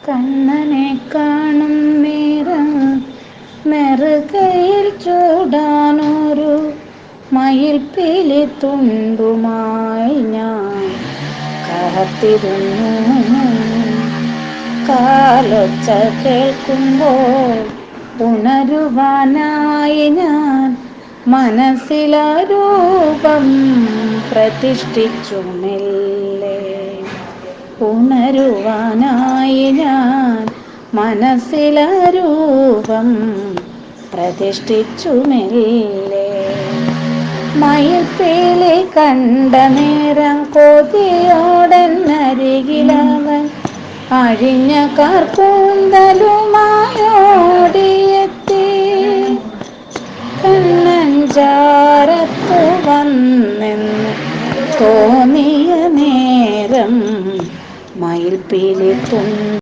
കണ്ണനെ കാണും നേരം നെറുകയിൽ ചൂടാനൊരു മയിൽപ്പീലി തുണ്ടുമായി ഞാൻ കാത്തിരുന്നു. കാലൊച്ച കേൾക്കുമ്പോൾ ഉണരുവാനായി ഞാൻ മനസ്സിലരൂപം പ്രതിഷ്ഠിച്ചു മെല്ലെ. ഉണരുവാനായി ഞാൻ മനസ്സിലരൂപം പ്രതിഷ്ഠിച്ചു മെല്ലെ. മയിൽപ്പീലി കണ്ട നേരം കൊതിയോടന്നരികിലവൻ അഴിഞ്ഞ കാർക്കൂന്തലുമായോടിയെത്തി. കണ്ണഞ്ചാരത്തു വന്നെന്ന് തോന്നിയ നേരം മയിൽപ്പീലി